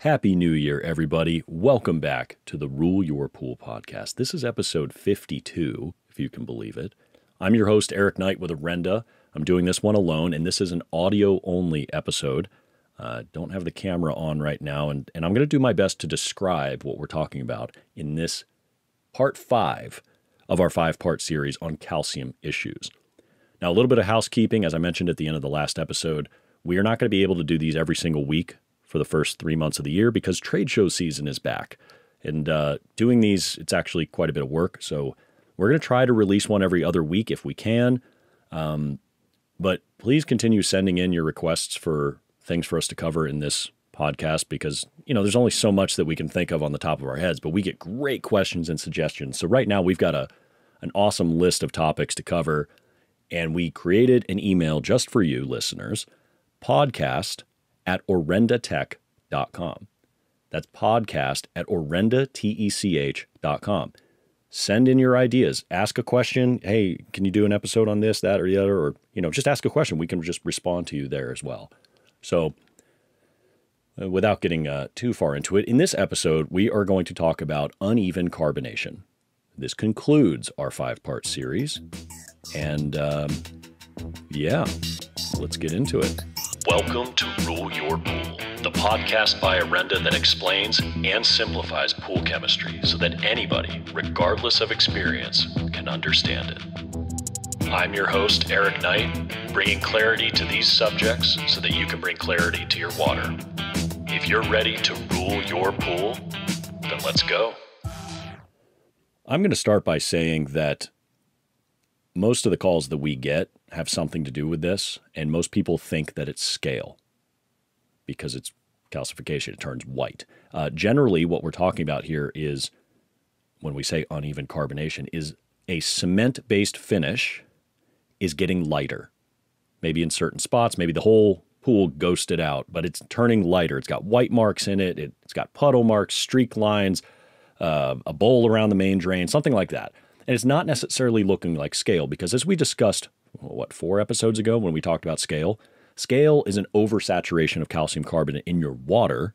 Happy New Year, everybody. Welcome back to the Rule Your Pool podcast. This is episode 52, if you can believe it. I'm your host, Eric Knight with Orenda. I'm doing this one alone, and this is an audio-only episode. Don't have the camera on right now, and I'm going to do my best to describe what we're talking about in this part 5 of our 5-part series on calcium issues. Now, a little bit of housekeeping, as I mentioned at the end of the last episode, we are not going to be able to do these every single week for the first 3 months of the year because trade show season is back. And doing these, it's actually quite a bit of work. So we're going to try to release one every other week if we can. But please continue sending in your requests for things for us to cover in this podcast because, there's only so much that we can think of on the top of our heads, but we get great questions and suggestions. So right now we've got an awesome list of topics to cover, and we created an email just for you listeners, podcast@orendatech.com. That's podcast@orendatech.com. Send in your ideas. Ask a question. Hey, can you do an episode on this, that, or the other? Or, just ask a question. We can just respond to you there as well. So without getting too far into it, in this episode, we are going to talk about uneven carbonation. This concludes our 5-part series. And let's get into it. Welcome to Rule Your Pool, the podcast by Orenda that explains and simplifies pool chemistry so that anybody, regardless of experience, can understand it. I'm your host, Eric Knight, bringing clarity to these subjects so that you can bring clarity to your water. If you're ready to rule your pool, then let's go. I'm going to start by saying that most of the calls that we get have something to do with this, and most people think that it's scale because it's calcification. It turns white. Generally, what we're talking about here is, when we say uneven carbonation, is a cement-based finish is getting lighter. Maybe in certain spots, maybe the whole pool ghosted out, but it's turning lighter. It's got white marks in it. It's got puddle marks, streak lines, a bowl around the main drain, something like that. And it's not necessarily looking like scale because, as we discussed, 4 episodes ago when we talked about scale, scale is an oversaturation of calcium carbonate in your water,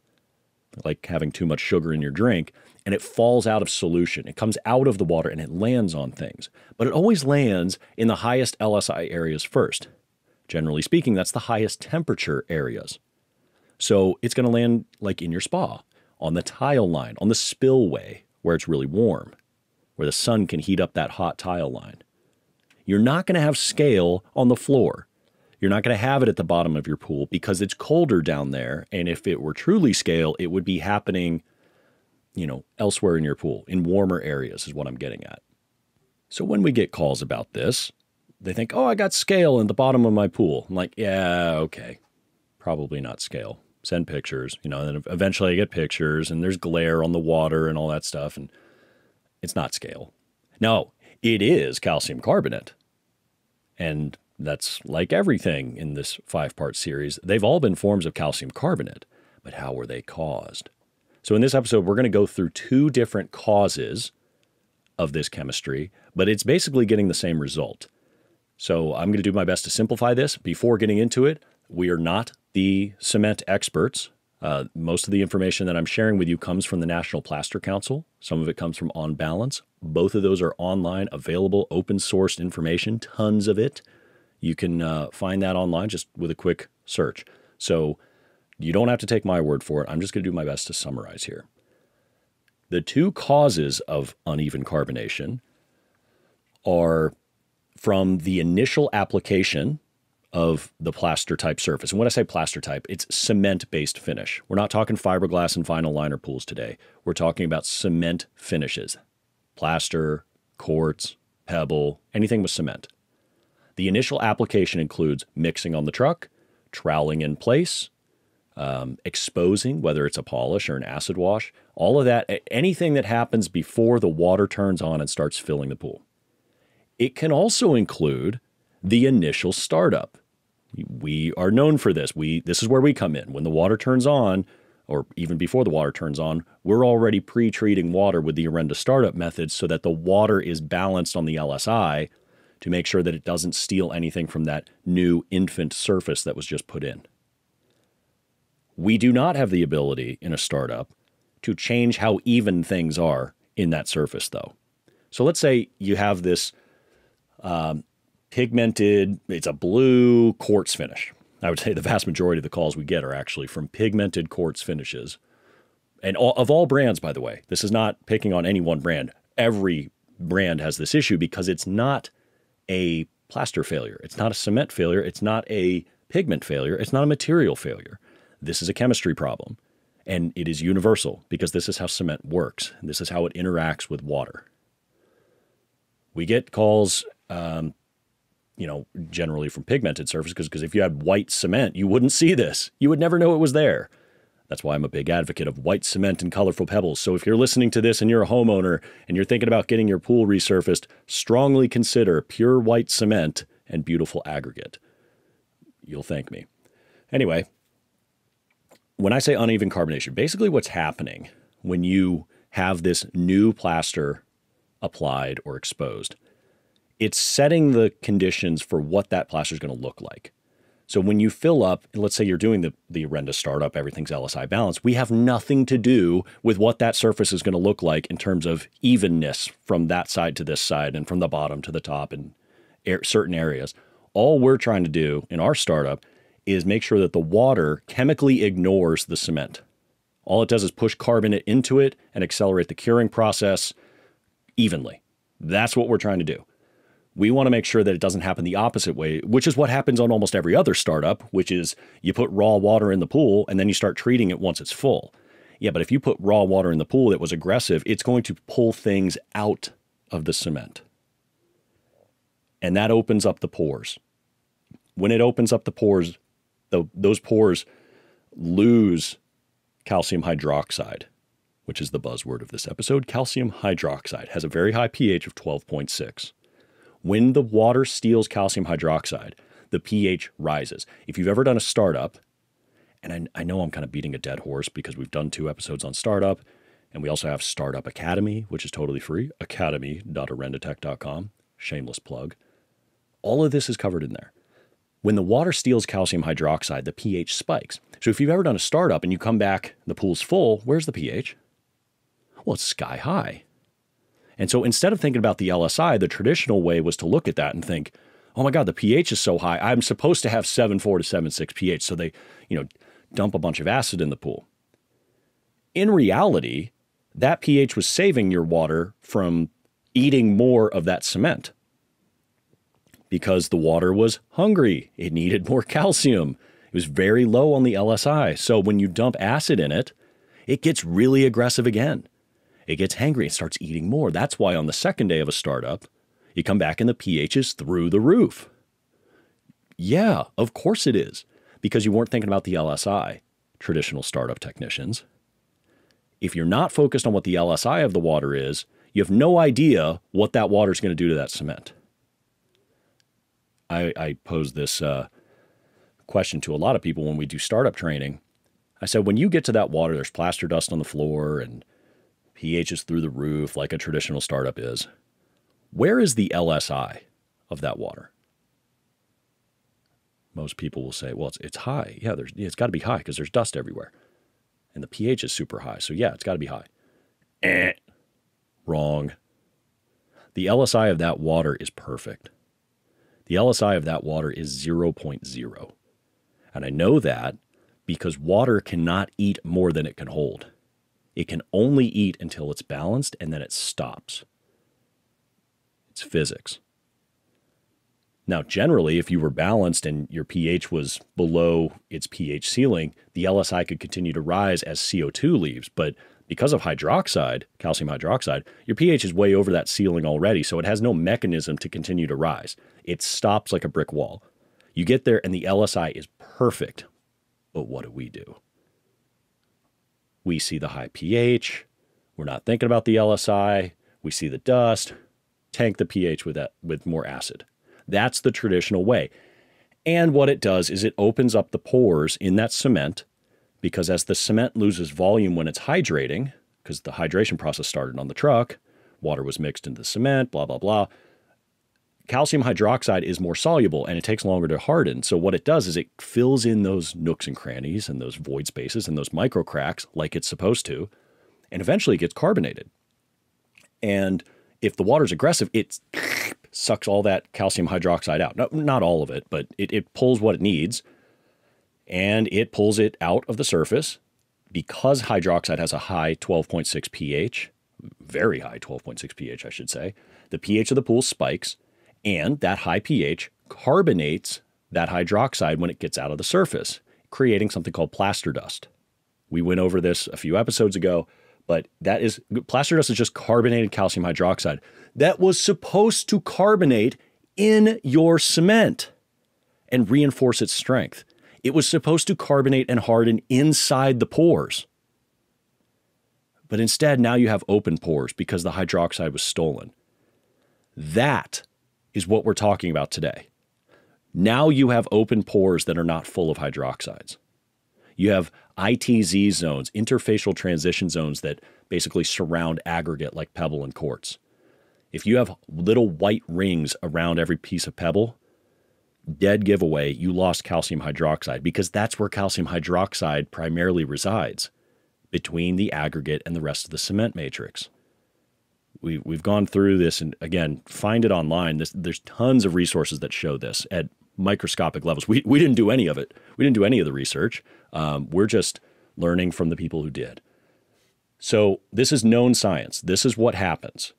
like having too much sugar in your drink, and it falls out of solution. It comes out of the water and it lands on things. But it always lands in the highest LSI areas first. Generally speaking, that's the highest temperature areas. So it's going to land like in your spa, on the tile line, on the spillway where it's really warm, where the sun can heat up that hot tile line. You're not going to have scale on the floor. You're not going to have it at the bottom of your pool because it's colder down there. And if it were truly scale, it would be happening, elsewhere in your pool, in warmer areas is what I'm getting at. So when we get calls about this, they think, I got scale in the bottom of my pool. I'm like, yeah, okay, probably not scale. Send pictures, and then eventually I get pictures and there's glare on the water and all that stuff. And it's not scale. No, it is calcium carbonate. And that's like everything in this 5-part series. They've all been forms of calcium carbonate, but how were they caused? So in this episode, we're going to go through 2 different causes of this chemistry, but it's basically getting the same result. So I'm going to do my best to simplify this. Before getting into it, we are not the cement experts. Most of the information that I'm sharing with you comes from the National Plaster Council. Some of it comes from On Balance. Both of those are online, available, open-sourced information, tons of it. You can find that online just with a quick search. So you don't have to take my word for it. I'm just going to do my best to summarize here. The 2 causes of uneven carbonation are from the initial application of the plaster type surface. And when I say plaster type, it's cement-based finish. We're not talking fiberglass and vinyl liner pools today. We're talking about cement finishes. Plaster, quartz, pebble, anything with cement. The initial application includes mixing on the truck, troweling in place, exposing, whether it's a polish or an acid wash, all of that, anything that happens before the water turns on and starts filling the pool. It can also include the initial startup. We are known for this. This is where we come in. When the water turns on, or even before the water turns on, we're already pre-treating water with the Orenda startup method so that the water is balanced on the LSI to make sure that it doesn't steal anything from that new infant surface that was just put in. We do not have the ability in a startup to change how even things are in that surface, though. So let's say you have this pigmented, it's a blue quartz finish. I would say the vast majority of the calls we get are actually from pigmented quartz finishes. And of all brands, by the way, this is not picking on any one brand. Every brand has this issue because it's not a plaster failure. It's not a cement failure. It's not a pigment failure. It's not a material failure. This is a chemistry problem. And it is universal because this is how cement works. This is how it interacts with water. We get calls, generally from pigmented surfaces because if you had white cement, you wouldn't see this. You would never know it was there. That's why I'm a big advocate of white cement and colorful pebbles. So if you're listening to this and you're a homeowner and you're thinking about getting your pool resurfaced, strongly consider pure white cement and beautiful aggregate. You'll thank me. Anyway, when I say uneven carbonation, basically what's happening when you have this new plaster applied or exposed, it's setting the conditions for what that plaster is going to look like. So when you fill up, let's say you're doing the Orenda startup, everything's LSI balanced, we have nothing to do with what that surface is going to look like in terms of evenness from that side to this side and from the bottom to the top in certain areas. All we're trying to do in our startup is make sure that the water chemically ignores the cement. All it does is push carbonate into it and accelerate the curing process evenly. That's what we're trying to do. We want to make sure that it doesn't happen the opposite way, which is what happens on almost every other startup, which is you put raw water in the pool and then you start treating it once it's full. Yeah, but if you put raw water in the pool that was aggressive, it's going to pull things out of the cement. And that opens up the pores. When it opens up the pores, those pores lose calcium hydroxide, which is the buzzword of this episode. Calcium hydroxide has a very high pH of 12.6. When the water steals calcium hydroxide, the pH rises. If you've ever done a startup, and I know I'm kind of beating a dead horse because we've done 2 episodes on startup, and we also have Startup Academy, which is totally free, academy.orendatech.com, shameless plug. All of this is covered in there. When the water steals calcium hydroxide, the pH spikes. So if you've ever done a startup and you come back, the pool's full, where's the pH? Well, it's sky high. And so instead of thinking about the LSI, the traditional way was to look at that and think, oh my God, the pH is so high. I'm supposed to have 7.4 to 7.6 pH. So they, dump a bunch of acid in the pool. In reality, that pH was saving your water from eating more of that cement because the water was hungry. It needed more calcium. It was very low on the LSI. So when you dump acid in it, it gets really aggressive again. It gets hangry and starts eating more. That's why on the second day of a startup, you come back and the pH is through the roof. Yeah, of course it is, because you weren't thinking about the LSI, traditional startup technicians. If you're not focused on what the LSI of the water is, you have no idea what that water is going to do to that cement. I pose this question to a lot of people when we do startup training. I said, when you get to that water, there's plaster dust on the floor and pH is through the roof like a traditional startup is. Where is the LSI of that water? Most people will say, well, it's high. Yeah, it's got to be high because there's dust everywhere. And the pH is super high. So yeah, it's got to be high. Wrong. The LSI of that water is perfect. The LSI of that water is 0.0. And I know that because water cannot eat more than it can hold. It can only eat until it's balanced and then it stops. It's physics. Now, generally, if you were balanced and your pH was below its pH ceiling, the LSI could continue to rise as CO2 leaves. But because of hydroxide, calcium hydroxide, your pH is way over that ceiling already, so it has no mechanism to continue to rise. It stops like a brick wall. You get there and the LSI is perfect. But what do? We see the high pH. We're not thinking about the LSI. We see the dust. Tank the pH with more acid. That's the traditional way. And what it does is it opens up the pores in that cement because as the cement loses volume when it's hydrating, because the hydration process started on the truck, water was mixed into the cement, blah, blah, blah. calcium hydroxide is more soluble and it takes longer to harden. So what it does is it fills in those nooks and crannies and those void spaces and those micro cracks like it's supposed to, and eventually it gets carbonated. And if the water's aggressive, it sucks all that calcium hydroxide out. No, not all of it, but it pulls what it needs, and it pulls it out of the surface. Because hydroxide has a high 12.6 pH, very high 12.6 pH, I should say, the pH of the pool spikes, and that high pH carbonates that hydroxide when it gets out of the surface, creating something called plaster dust. We went over this a few episodes ago, but plaster dust is just carbonated calcium hydroxide that was supposed to carbonate in your cement and reinforce its strength. It was supposed to carbonate and harden inside the pores. But instead, now you have open pores because the hydroxide was stolen. That is what we're talking about today. Now you have open pores that are not full of hydroxides. You have ITZ zones, interfacial transition zones, that basically surround aggregate like pebble and quartz. If you have little white rings around every piece of pebble, dead giveaway, you lost calcium hydroxide, because that's where calcium hydroxide primarily resides, between the aggregate and the rest of the cement matrix. We've gone through this, and again, find it online. There's tons of resources that show this at microscopic levels. We didn't do any of it. We didn't do any of the research. We're just learning from the people who did. So this is known science. This is what happens.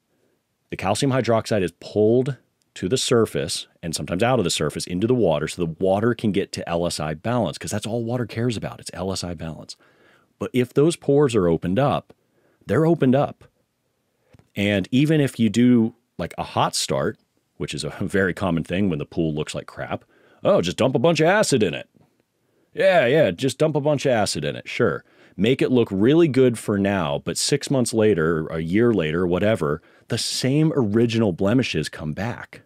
The calcium hydroxide is pulled to the surface, and sometimes out of the surface, into the water, so the water can get to LSI balance, because that's all water cares about. It's LSI balance. But if those pores are opened up, they're opened up. And even if you do like a hot start, which is a very common thing when the pool looks like crap, oh, just dump a bunch of acid in it. Yeah, just dump a bunch of acid in it, sure. Make it look really good for now, but 6 months later, a year later, whatever, the same original blemishes come back.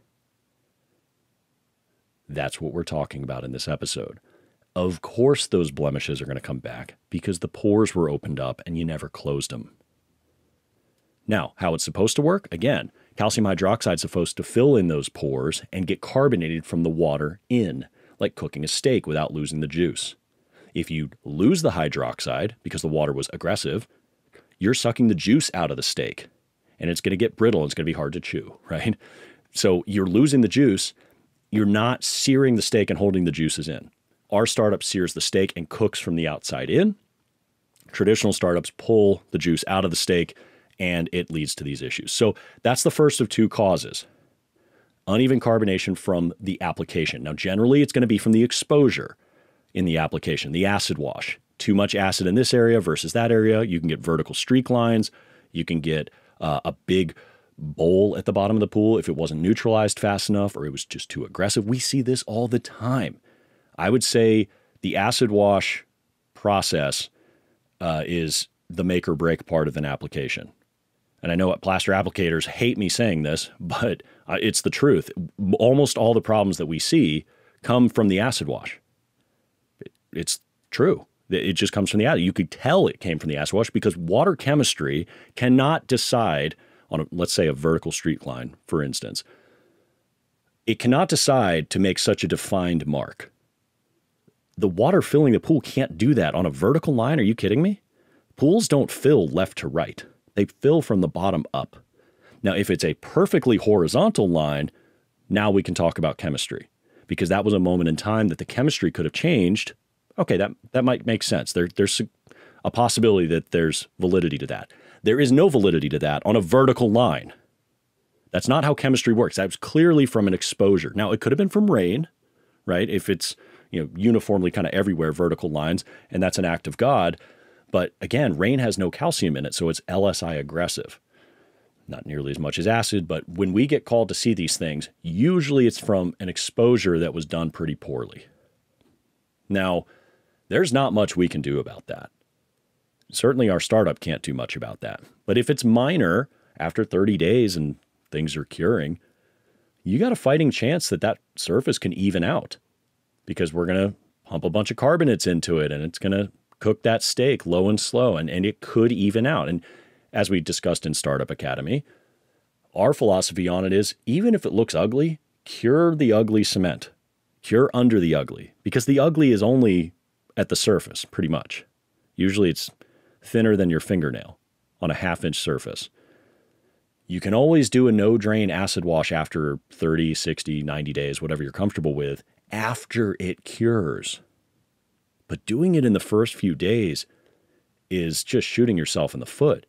That's what we're talking about in this episode. Of course those blemishes are going to come back because the pores were opened up and you never closed them. Now, how it's supposed to work? Again, calcium hydroxide is supposed to fill in those pores and get carbonated from the water in, like cooking a steak without losing the juice. If you lose the hydroxide because the water was aggressive, you're sucking the juice out of the steak, and it's going to get brittle and it's going to be hard to chew, right? So you're losing the juice. You're not searing the steak and holding the juices in. Our startup sears the steak and cooks from the outside in. Traditional startups pull the juice out of the steak, and it leads to these issues. So that's the first of two causes. Uneven carbonation from the application. Now, generally, it's going to be from the exposure in the application, the acid wash. Too much acid in this area versus that area. You can get vertical streak lines. You can get a big bowl at the bottom of the pool if it wasn't neutralized fast enough or it was just too aggressive. We see this all the time. I would say the acid wash process is the make or break part of an application. And I know what plaster applicators hate me saying this, but it's the truth. Almost all the problems that we see come from the acid wash. It's true. It just comes from the acid. You could tell it came from the acid wash because water chemistry cannot decide on, let's say, a vertical streak line, for instance. It cannot decide to make such a defined mark. The water filling the pool can't do that on a vertical line. Are you kidding me? Pools don't fill left to right. They fill from the bottom up. Now, if it's a perfectly horizontal line, now we can talk about chemistry, because that was a moment in time that the chemistry could have changed. Okay, that might make sense. There's a possibility that there's validity to that. There is no validity to that on a vertical line. That's not how chemistry works. That was clearly from an exposure. Now, it could have been from rain, right? If it's uniformly kind of everywhere vertical lines, and that's an act of God. But again, rain has no calcium in it, so it's LSI aggressive. Not nearly as much as acid, but when we get called to see these things, usually it's from an exposure that was done pretty poorly. Now, there's not much we can do about that. Certainly our startup can't do much about that. But if it's minor, after 30 days and things are curing, you got a fighting chance that that surface can even out, because we're going to pump a bunch of carbonates into it and it's going to cook that steak low and slow, and it could even out. And as we discussed in Startup Academy, our philosophy on it is, even if it looks ugly, cure the ugly cement. Cure under the ugly, because the ugly is only at the surface, pretty much. Usually it's thinner than your fingernail on a half-inch surface. You can always do a no-drain acid wash after 30, 60, 90 days, whatever you're comfortable with, after it cures. But doing it in the first few days is just shooting yourself in the foot.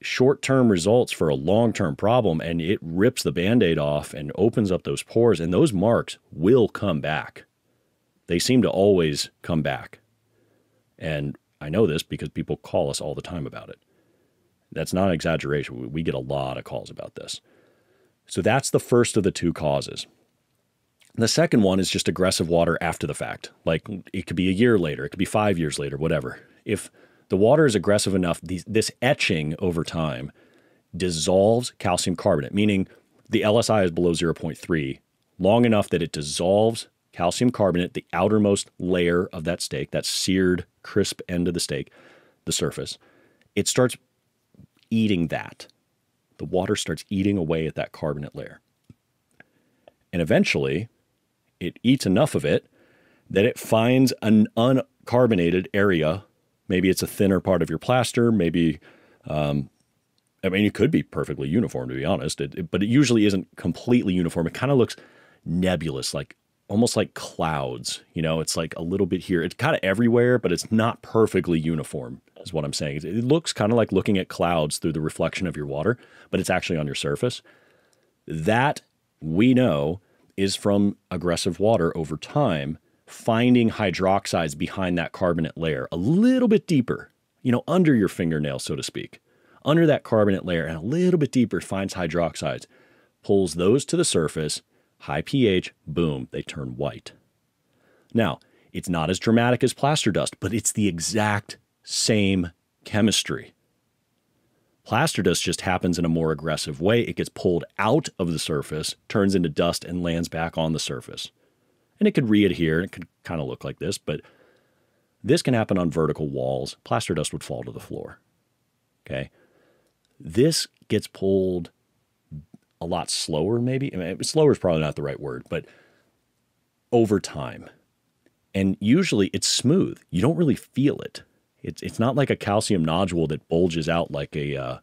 Short-term results for a long-term problem, and it rips the Band-Aid off and opens up those pores, and those marks will come back. They seem to always come back. And I know this because people call us all the time about it. That's not an exaggeration. We get a lot of calls about this. So that's the first of the two causes. The second one is just aggressive water after the fact. Like, it could be a year later, it could be 5 years later, whatever. If the water is aggressive enough, this etching over time dissolves calcium carbonate, meaning the LSI is below 0.3, long enough that it dissolves calcium carbonate, the outermost layer of that steak, that seared, crisp end of the steak, the surface. It starts eating that. The water starts eating away at that carbonate layer. And eventually, it eats enough of it that it finds an uncarbonated area. Maybe it's a thinner part of your plaster. Maybe, it could be perfectly uniform, to be honest. But it usually isn't completely uniform. It kind of looks nebulous, like almost like clouds. It's like a little bit here. It's kind of everywhere, but it's not perfectly uniform, is what I'm saying. It looks kind of like looking at clouds through the reflection of your water, but it's actually on your surface. That, we know, is from aggressive water over time, finding hydroxides behind that carbonate layer a little bit deeper, under your fingernail, so to speak. Under that carbonate layer and a little bit deeper finds hydroxides, pulls those to the surface, high pH, boom, they turn white. Now, it's not as dramatic as plaster dust, but it's the exact same chemistry. Plaster dust just happens in a more aggressive way. It gets pulled out of the surface, turns into dust, and lands back on the surface. And it could readhere, it could kind of look like this, but this can happen on vertical walls. Plaster dust would fall to the floor. Okay? This gets pulled a lot slower, maybe. Slower is probably not the right word, but over time. And usually it's smooth. You don't really feel it. It's not like a calcium nodule that bulges out like a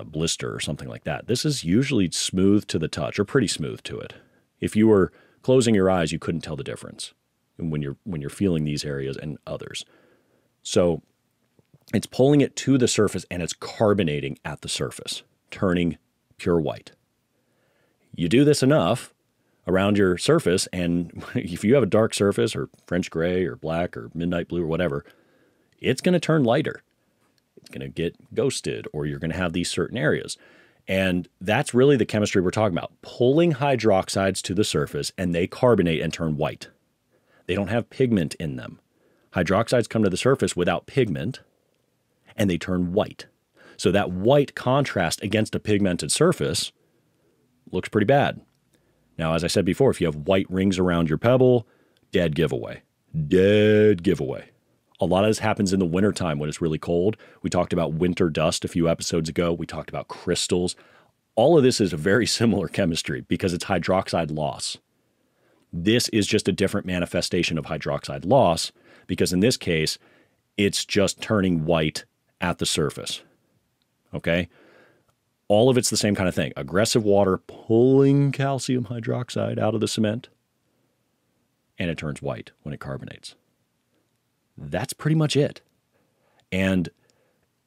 blister or something like that. This is usually smooth to the touch, or pretty smooth to it. If you were closing your eyes, you couldn't tell the difference when you're feeling these areas and others. So it's pulling it to the surface and it's carbonating at the surface, turning pure white. You do this enough around your surface, and if you have a dark surface or French gray or black or midnight blue or whatever, it's going to turn lighter. It's going to get ghosted, or you're going to have these certain areas. And that's really the chemistry we're talking about, pulling hydroxides to the surface, and they carbonate and turn white. They don't have pigment in them. Hydroxides come to the surface without pigment, and they turn white. So that white contrast against a pigmented surface looks pretty bad. Now, as I said before, if you have white rings around your pebble, dead giveaway. Dead giveaway. A lot of this happens in the wintertime when it's really cold. We talked about winter dust a few episodes ago. We talked about crystals. All of this is a very similar chemistry because it's hydroxide loss. This is just a different manifestation of hydroxide loss because in this case, it's just turning white at the surface. Okay? All of it's the same kind of thing. Aggressive water pulling calcium hydroxide out of the cement, and it turns white when it carbonates. That's pretty much it. And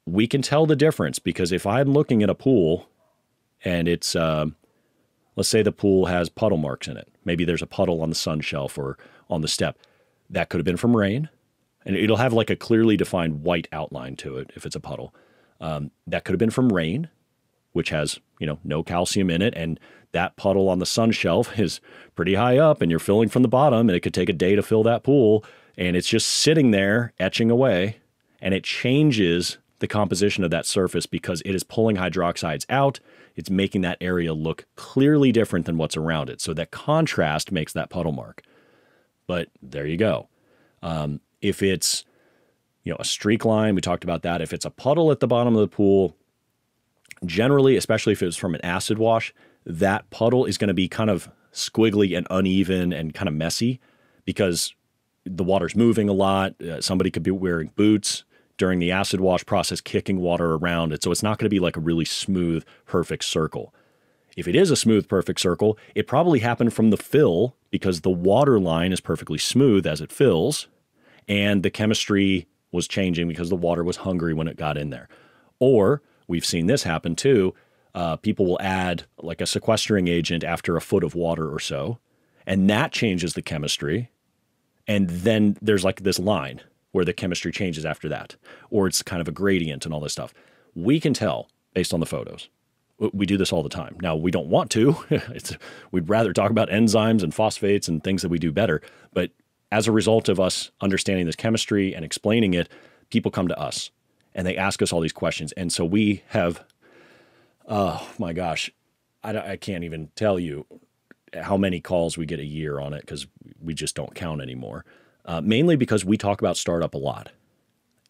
we can tell the difference because if I'm looking at a pool and it's, let's say the pool has puddle marks in it. Maybe there's a puddle on the sun shelf or on the step. That could have been from rain. And it'll have like a clearly defined white outline to it if it's a puddle. That could have been from rain, which has, no calcium in it. And that puddle on the sun shelf is pretty high up and you're filling from the bottom and it could take a day to fill that pool. And it's just sitting there etching away and it changes the composition of that surface because it is pulling hydroxides out. It's making that area look clearly different than what's around it. So that contrast makes that puddle mark. But there you go. If it's, a streak line, we talked about that. If it's a puddle at the bottom of the pool, generally, especially if it was from an acid wash, that puddle is going to be kind of squiggly and uneven and kind of messy because the water's moving a lot. Somebody could be wearing boots during the acid wash process, kicking water around it. So it's not going to be like a really smooth, perfect circle. If it is a smooth, perfect circle, it probably happened from the fill because the water line is perfectly smooth as it fills, and the chemistry was changing because the water was hungry when it got in there. Or we've seen this happen too. People will add like a sequestering agent after a foot of water or so, and that changes the chemistry. And then there's like this line where the chemistry changes after that, or it's kind of a gradient and all this stuff. We can tell based on the photos. We do this all the time. Now, we don't want to. We'd rather talk about enzymes and phosphates and things that we do better. But as a result of us understanding this chemistry and explaining it, people come to us and they ask us all these questions. And so we have, oh my gosh, I can't even tell you how many calls we get a year on it because we just don't count anymore. Mainly because we talk about startup a lot.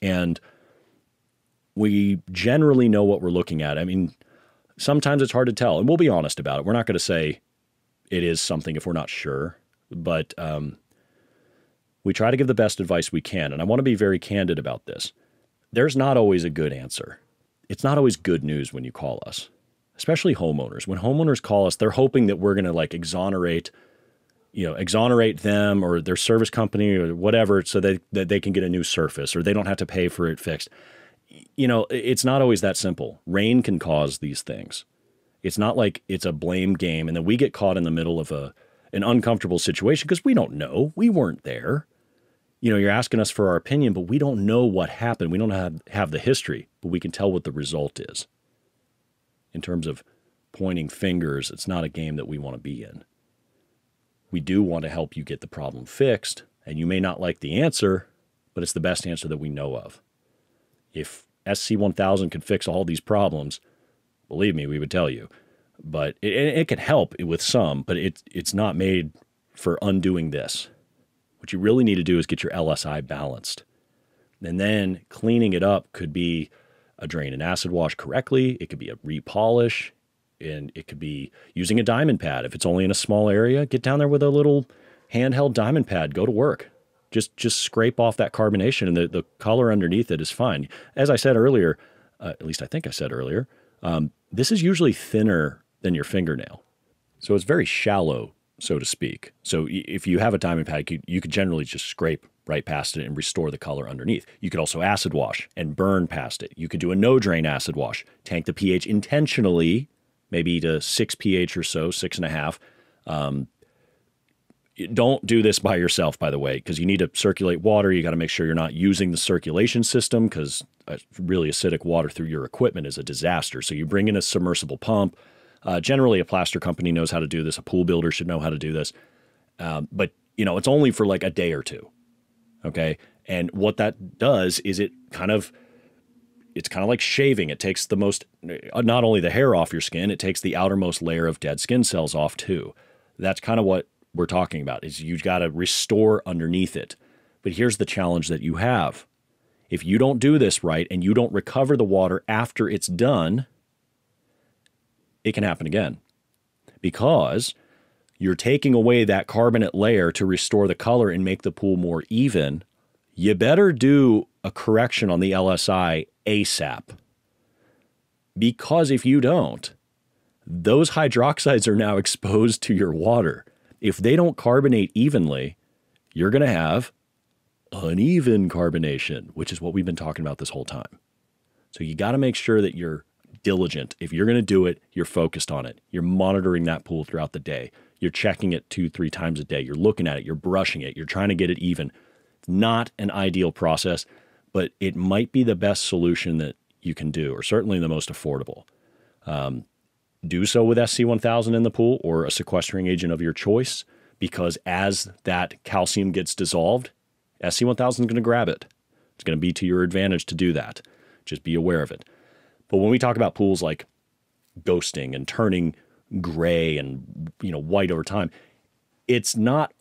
And we generally know what we're looking at. I mean, sometimes it's hard to tell, and we'll be honest about it. We're not going to say it is something if we're not sure, but we try to give the best advice we can, and I want to be very candid about this. There's not always a good answer. It's not always good news when you call us, especially homeowners. When homeowners call us, they're hoping that we're going to like exonerate them or their service company or whatever so that they can get a new surface or they don't have to pay for it fixed. It's not always that simple. Rain can cause these things. It's not like it's a blame game and then we get caught in the middle of an uncomfortable situation because we don't know. We weren't there. You're asking us for our opinion, but we don't know what happened. We don't have the history, but we can tell what the result is. In terms of pointing fingers, it's not a game that we want to be in. We do want to help you get the problem fixed, and you may not like the answer, but it's the best answer that we know of. If SC1000 could fix all these problems, believe me, we would tell you. But it can help with some, but it's not made for undoing this. What you really need to do is get your LSI balanced. And then cleaning it up could be a drain and acid wash correctly. It could be a repolish, and it could be using a diamond pad. If it's only in a small area, get down there with a little handheld diamond pad. Go to work. Just scrape off that carbonation, and the color underneath it is fine. As I said earlier, at least I think I said earlier, this is usually thinner than your fingernail. So it's very shallow, so to speak. So if you have a diamond pad, you could generally just scrape right past it and restore the color underneath. You could also acid wash and burn past it. You could do a no-drain acid wash. Tank the pH intentionally, maybe to 6 pH or so, 6.5. Don't do this by yourself, by the way, because you need to circulate water. You got to make sure you're not using the circulation system because really acidic water through your equipment is a disaster. So you bring in a submersible pump. Generally, a plaster company knows how to do this. A pool builder should know how to do this. But, it's only for like a day or two. Okay. And what that does is it's kind of like shaving. It takes the most, not only the hair off your skin, it takes the outermost layer of dead skin cells off too. That's kind of what we're talking about, is you got to restore underneath it. But here's the challenge that you have. If you don't do this right and you don't recover the water after it's done, it can happen again because you're taking away that carbonate layer to restore the color and make the pool more even. You better do a correction on the LSI ASAP, because if you don't, those hydroxides are now exposed to your water. If they don't carbonate evenly, you're going to have uneven carbonation, which is what we've been talking about this whole time. So you got to make sure that you're diligent. If you're going to do it, you're focused on it. You're monitoring that pool throughout the day. You're checking it 2-3 times a day. You're looking at it. You're brushing it. You're trying to get it even. It's not an ideal process, but it might be the best solution that you can do, or certainly the most affordable. Do so with SC1000 in the pool or a sequestering agent of your choice, because as that calcium gets dissolved, SC1000 is going to grab it. It's going to be to your advantage to do that. Just be aware of it. But when we talk about pools like ghosting and turning gray and white over time, it's not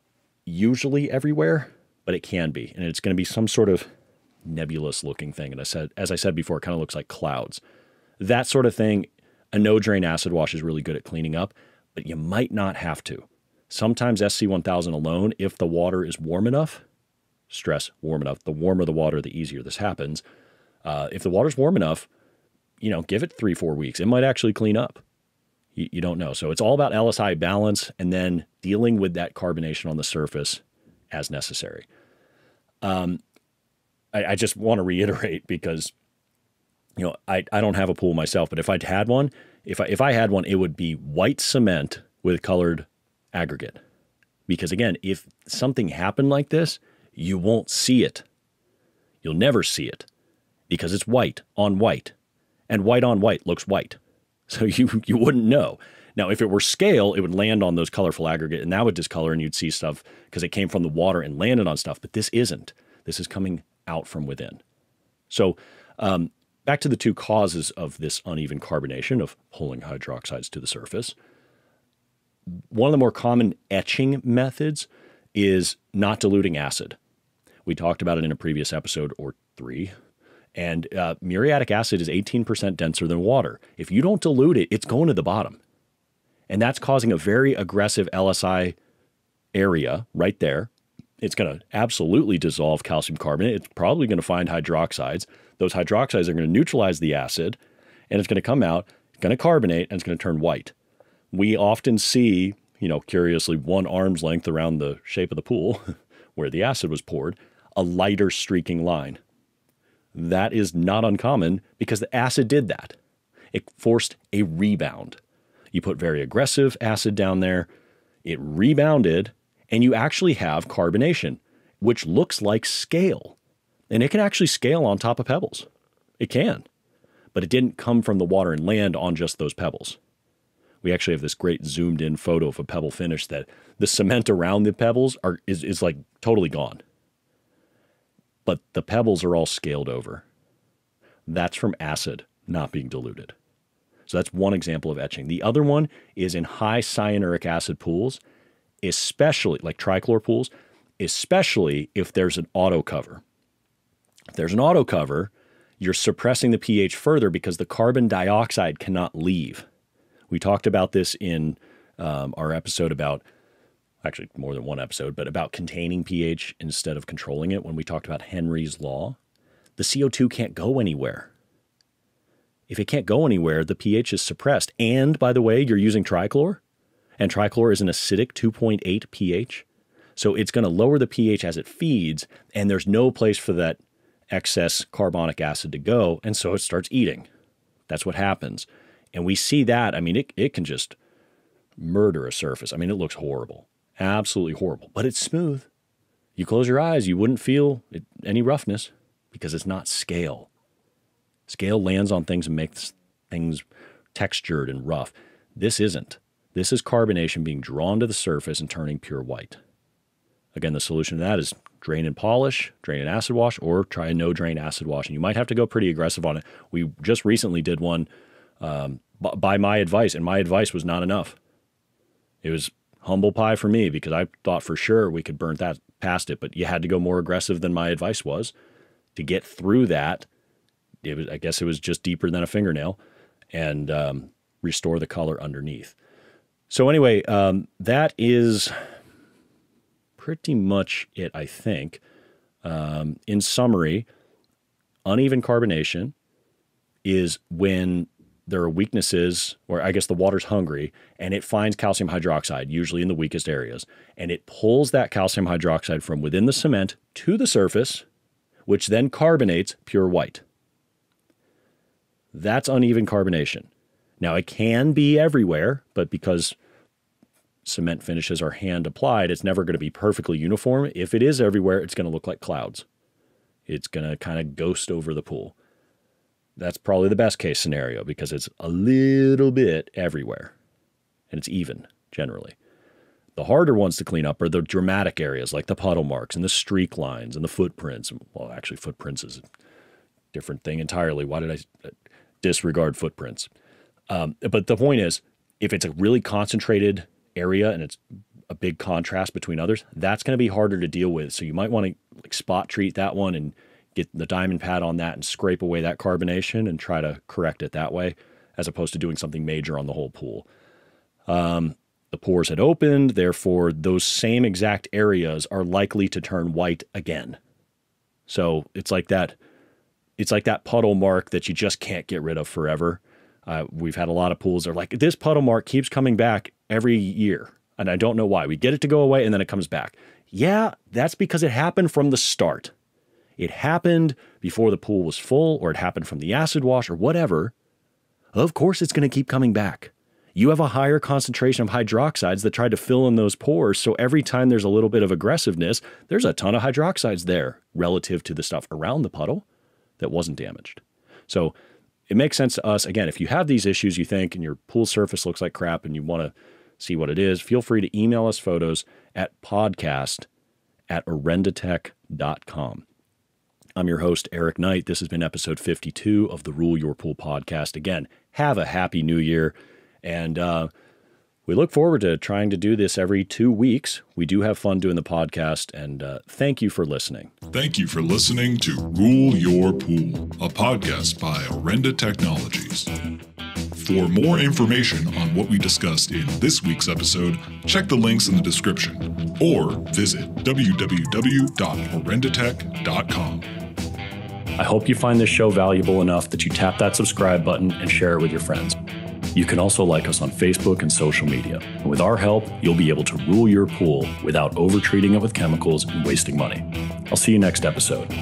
usually everywhere, but it can be. And it's going to be some sort of nebulous looking thing. And as I said before, it kind of looks like clouds. That sort of thing, A no-drain acid wash is really good at cleaning up, but you might not have to. Sometimes SC1000 alone, if the water is warm enough, stress warm enough, the warmer the water, the easier this happens. If the water's warm enough, give it 3-4 weeks. It might actually clean up. You don't know. So it's all about LSI balance and then dealing with that carbonation on the surface as necessary. I just want to reiterate because, I don't have a pool myself, but if I'd had one, if I had one, it would be white cement with colored aggregate. Because again, if something happened like this, you won't see it. You'll never see it because it's white on white, and white on white looks white. So you wouldn't know. Now, if it were scale, it would land on those colorful aggregate, and that would discolor, and you'd see stuff because it came from the water and landed on stuff. But this isn't. This is coming out from within. So back to the two causes of this uneven carbonation of pulling hydroxides to the surface. One of the more common etching methods is not diluting acid. We talked about it in a previous episode or 3. And muriatic acid is 18% denser than water. If you don't dilute it, it's going to the bottom. And that's causing a very aggressive LSI area right there. It's going to absolutely dissolve calcium carbonate. It's probably going to find hydroxides. Those hydroxides are going to neutralize the acid, and it's going to come out, it's going to carbonate, and it's going to turn white. We often see, curiously, one arm's length around the shape of the pool where the acid was poured, a lighter streaking line. That is not uncommon because the acid did that. It forced a rebound. You put very aggressive acid down there, it rebounded, and you actually have carbonation, which looks like scale. And it can actually scale on top of pebbles. It can. But it didn't come from the water and land on just those pebbles. We actually have this great zoomed in photo of a pebble finish that the cement around the pebbles is like totally gone. But the pebbles are all scaled over. That's from acid not being diluted. So that's one example of etching. The other one is in high cyanuric acid pools, especially like trichlor pools, especially if there's an auto cover. If there's an auto cover, you're suppressing the pH further because the carbon dioxide cannot leave. We talked about this in our episode about, actually more than one episode, but about containing pH instead of controlling it when we talked about Henry's law. The CO2 can't go anywhere. If it can't go anywhere, the pH is suppressed. And, by the way, you're using trichlor, and trichlor is an acidic 2.8 pH. So it's going to lower the pH as it feeds, and there's no place for that excess carbonic acid to go, and so it starts eating. That's what happens. And we see that. I mean, it can just murder a surface. I mean, it looks horrible. Absolutely horrible. But it's smooth. You close your eyes, you wouldn't feel any roughness because it's not scale. Scale lands on things and makes things textured and rough. This isn't. This is carbonation being drawn to the surface and turning pure white. Again, the solution to that is drain and polish, drain and acid wash, or try a no-drain acid wash. And you might have to go pretty aggressive on it. We just recently did one by my advice, and my advice was not enough. It was humble pie for me because I thought for sure we could burn that past it, but you had to go more aggressive than my advice was to get through that. I guess it was just deeper than a fingernail and restore the color underneath. So anyway, that is pretty much it, I think. In summary, uneven carbonation is when there are weaknesses, or I guess the water's hungry, and it finds calcium hydroxide, usually in the weakest areas, and it pulls that calcium hydroxide from within the cement to the surface, which then carbonates pure white. That's uneven carbonation. Now, it can be everywhere, but because cement finishes are hand applied, it's never going to be perfectly uniform. If it is everywhere, it's going to look like clouds. It's going to kind of ghost over the pool. That's probably the best case scenario because it's a little bit everywhere and it's even generally. The harder ones to clean up are the dramatic areas like the puddle marks and the streak lines and the footprints. Well, actually, footprints is a different thing entirely. Why did I disregard footprints? But the point is, if it's a really concentrated area and it's a big contrast between others, that's going to be harder to deal with. So you might want to spot treat that one and get the diamond pad on that and scrape away that carbonation and try to correct it that way. as opposed to doing something major on the whole pool. The pores had opened, therefore those same exact areas are likely to turn white again. So it's like that puddle mark that you just can't get rid of forever. We've had a lot of pools that are like, this puddle mark keeps coming back every year, and I don't know why. We get it to go away, and then it comes back. Yeah, that's because it happened from the start. It happened before the pool was full, or it happened from the acid wash, or whatever. Of course it's going to keep coming back. You have a higher concentration of hydroxides that try to fill in those pores, so every time there's a little bit of aggressiveness, there's a ton of hydroxides there relative to the stuff around the puddle that wasn't damaged. So it makes sense to us. Again, if you have these issues, you think, and your pool surface looks like crap and you want to see what it is, feel free to email us photos at podcast@orendatech.com. I'm your host, Eric Knight. This has been episode 52 of the Rule Your Pool podcast. Again, have a happy new year. And we look forward to trying to do this every 2 weeks. We do have fun doing the podcast, and thank you for listening. Thank you for listening to Rule Your Pool, a podcast by Orenda Technologies. For more information on what we discussed in this week's episode, check the links in the description or visit www.orendatech.com. I hope you find this show valuable enough that you tap that subscribe button and share it with your friends. You can also like us on Facebook and social media. And with our help, you'll be able to rule your pool without over-treating it with chemicals and wasting money. I'll see you next episode.